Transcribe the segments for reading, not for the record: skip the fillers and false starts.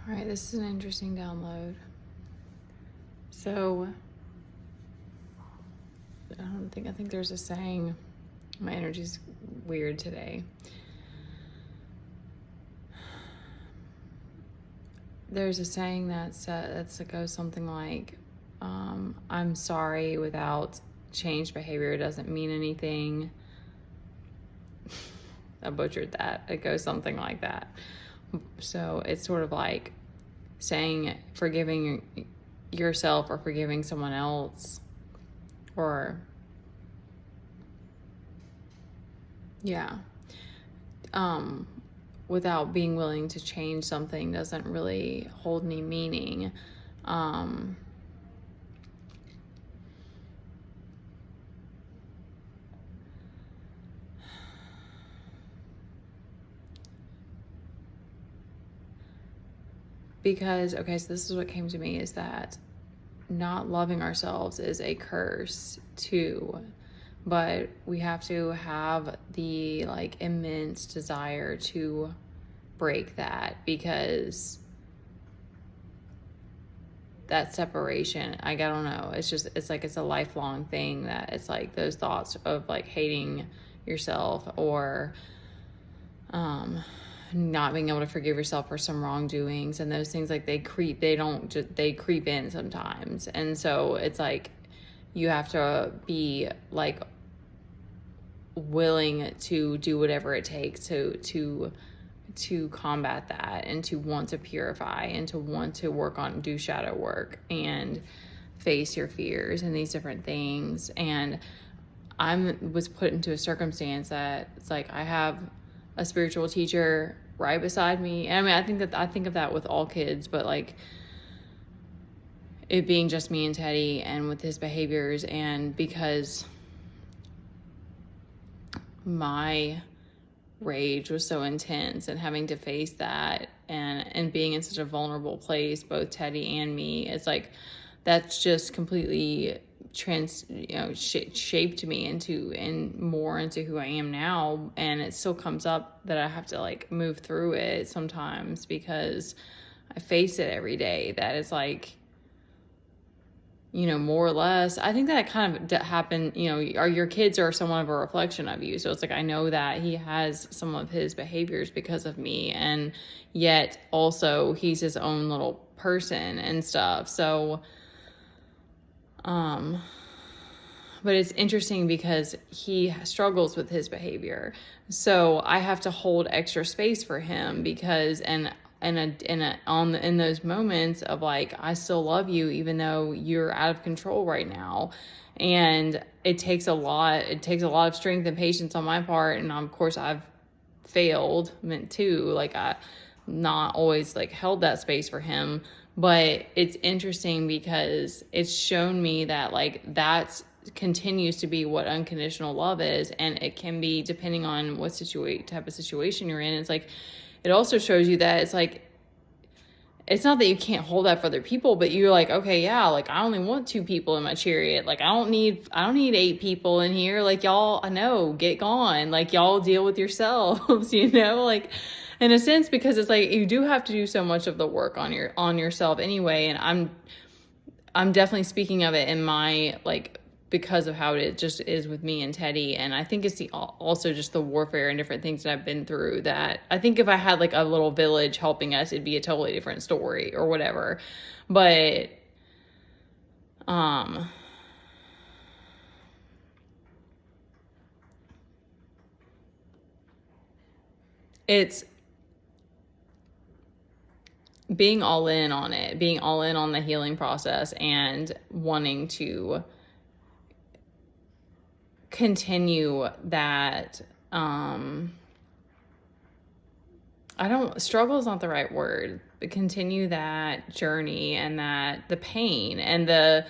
All right, this is an interesting download. So, I think there's a saying. My energy's weird today. There's a saying that goes something like, I'm sorry without changed behavior doesn't mean anything. I butchered that. It goes something like that. So it's sort of like saying forgiving yourself or forgiving someone else, or without being willing to change something doesn't really hold any meaning. Because, okay, so this is what came to me, is that not loving ourselves is a curse too, but we have to have the immense desire to break that, because that separation, I don't know, it's a lifelong thing, that it's like those thoughts of hating yourself, or not being able to forgive yourself for some wrongdoings, and those things, they creep in sometimes. And so it's you have to be willing to do whatever it takes to combat that, and to want to purify, and to want to do shadow work and face your fears and these different things. And I was put into a circumstance that it's I have a spiritual teacher right beside me. And I think of that with all kids, but it being just me and Teddy, and with his behaviors, and because my rage was so intense, and having to face that, and being in such a vulnerable place, both Teddy and me, it's that's just completely shaped me into who I am now. And it still comes up that I have to move through it sometimes, because I face it every day, that it's more or less, I think that kind of happened, your kids are somewhat of a reflection of you. So it's I know that he has some of his behaviors because of me, and yet also he's his own little person and stuff. So, but it's interesting because he struggles with his behavior. So I have to hold extra space for him, because, in those moments of I still love you, even though you're out of control right now. And it takes a lot of strength and patience on my part. And of course I've failed too. I not always held that space for him. But it's interesting because it's shown me that that's continues to be what unconditional love is. And it can be, depending on what type of situation you're in. It's it also shows you that it's not that you can't hold that for other people, but you're okay, yeah, I only want 2 people in my chariot. I don't need 8 people in here. Y'all, I know, get gone. Y'all deal with yourselves, in a sense, because it's you do have to do so much of the work on yourself anyway. And I'm definitely speaking of it in my because of how it just is with me and Teddy. And I think it's also just the warfare and different things that I've been through, that I think if I had a little village helping us, it'd be a totally different story or whatever. But it's being all in on it, being all in on the healing process, and wanting to continue that. Struggle is not the right word, but continue that journey, and that the pain and the,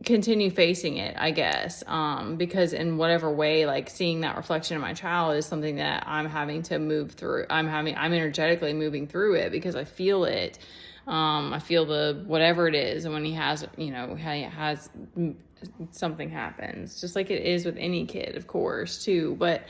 continue facing it, I guess. Because in whatever way, seeing that reflection of my child is something that I'm having to move through. I'm energetically moving through it, because I feel it. I feel the whatever it is, and when he has something happens, just like it is with any kid, of course, too. But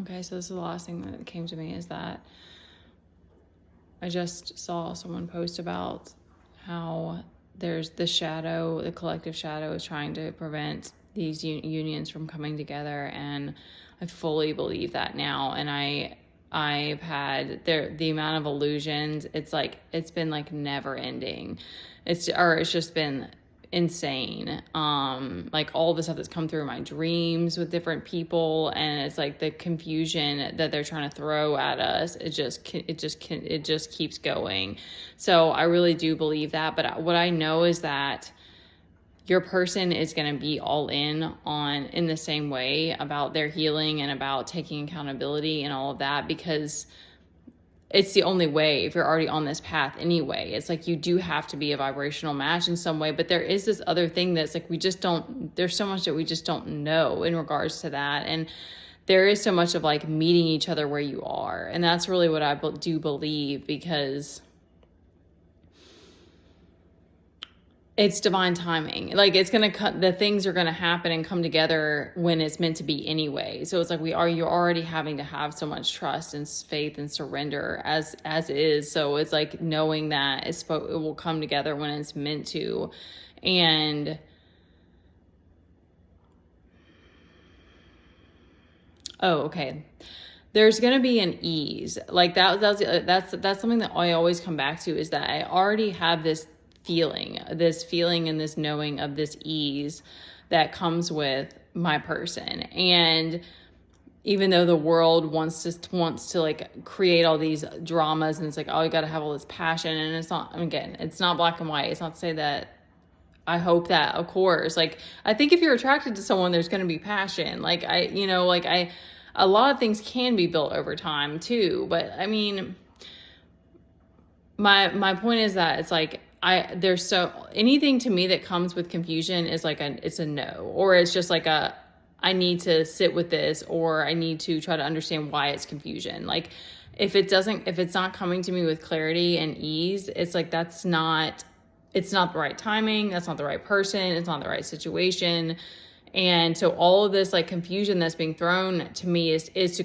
okay, so this is the last thing that came to me, is that I just saw someone post about how there's the collective shadow is trying to prevent these unions from coming together. And I fully believe that now. And I've had the amount of illusions, it's been like never ending. It's just been insane. Like all the stuff that's come through my dreams with different people, and it's like the confusion that they're trying to throw at us. It just keeps going. So I really do believe that. But what I know is that your person is going to be all in the same way about their healing and about taking accountability and all of that, because it's the only way if you're already on this path anyway. It's like you do have to be a vibrational match in some way, but there is this other thing that's like there's so much that we just don't know in regards to that. And there is so much of like meeting each other where you are. And that's really what I do believe, because it's divine timing. Like the things are going to happen and come together when it's meant to be anyway. So it's like you're already having to have so much trust and faith and surrender as is. So it's like knowing that it will come together when it's meant to. And okay. There's going to be an ease. Like that's something that I always come back to, is that I already have this feeling and this knowing of this ease that comes with my person. And even though the world wants to like create all these dramas, and it's like, oh, you got to have all this passion, and it's not black and white. It's not to say that I hope that, of course, like, I think if you're attracted to someone, there's going to be passion. Like a lot of things can be built over time too. But I mean, my point is that it's like, anything to me that comes with confusion is like it's a no, or it's just like I need to sit with this, or I need to try to understand why it's confusion. Like if it's not coming to me with clarity and ease, it's like it's not the right timing. That's not the right person. It's not the right situation. And so all of this like confusion that's being thrown to me is to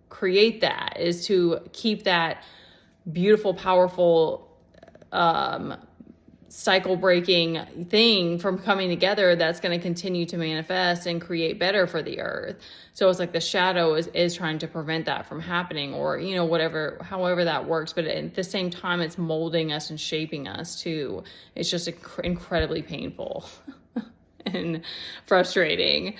create that, is to keep that beautiful, powerful, cycle breaking thing from coming together, that's going to continue to manifest and create better for the earth. So it's like the shadow is trying to prevent that from happening, or however that works. But at the same time, it's molding us and shaping us too. It's just incredibly painful and frustrating.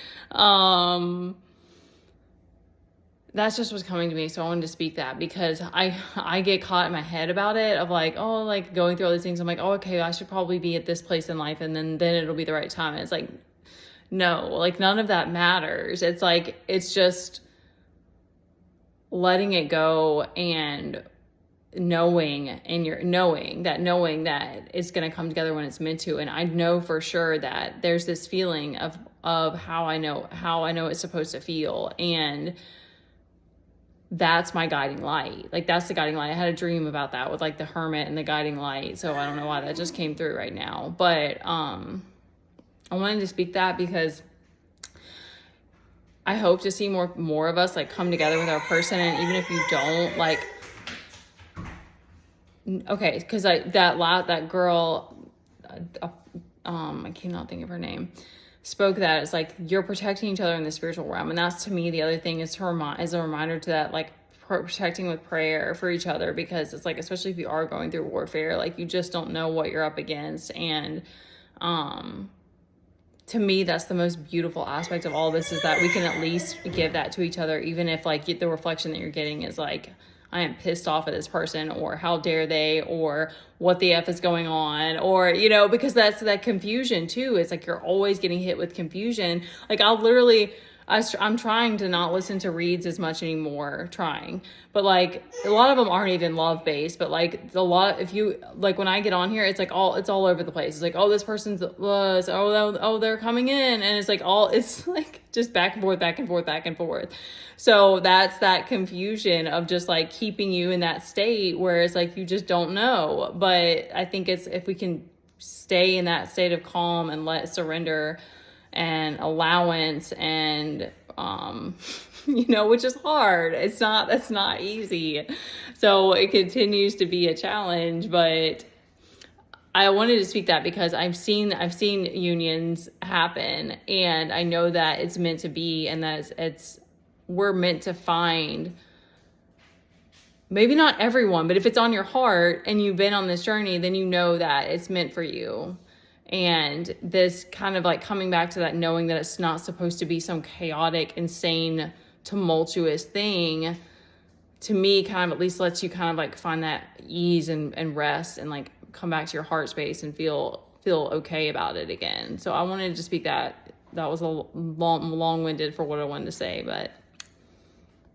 That's just what's coming to me. So I wanted to speak that, because I get caught in my head about it, of like, oh, like going through all these things. I'm like, oh, okay, I should probably be at this place in life, and then it'll be the right time. And it's like, no, like none of that matters. It's like, it's just letting it go and knowing that it's going to come together when it's meant to. And I know for sure that there's this feeling of how I know it's supposed to feel. And that's my guiding light. Like that's the guiding light. I had a dream about that with like the hermit and the guiding light. So I don't know why that just came through right now, but I wanted to speak that because I hope to see more of us like come together with our person. And even if you don't, like, okay, because that girl, I cannot think of her name, spoke that it's like you're protecting each other in the spiritual realm. And that's, to me, the other thing is a reminder to that, like protecting with prayer for each other, because it's like, especially if you are going through warfare, like you just don't know what you're up against. And to me, that's the most beautiful aspect of all this, is that we can at least give that to each other, even if like the reflection that you're getting is like, I am pissed off at this person, or how dare they, or what the F is going on, or, because that's that confusion too. It's like you're always getting hit with confusion. Like I'm trying to not listen to reads as much anymore, but like a lot of them aren't even love based, but like if you like, when I get on here, it's like it's all over the place. It's like, oh, this person's they're coming in, and it's like just back and forth, back and forth, back and forth. So that's that confusion of just like keeping you in that state where it's like you just don't know. But I think it's, if we can stay in that state of calm and let surrender and allowance, and which is hard. That's not easy. So it continues to be a challenge, but I wanted to speak that because I've seen unions happen, and I know that it's meant to be, and that we're meant to find, maybe not everyone, but if it's on your heart and you've been on this journey, then you know that it's meant for you. And this kind of like coming back to that, knowing that it's not supposed to be some chaotic, insane, tumultuous thing, to me kind of at least lets you kind of like find that ease and rest, and like come back to your heart space and feel okay about it again. So I wanted to speak that. That was a long-winded for what I wanted to say, but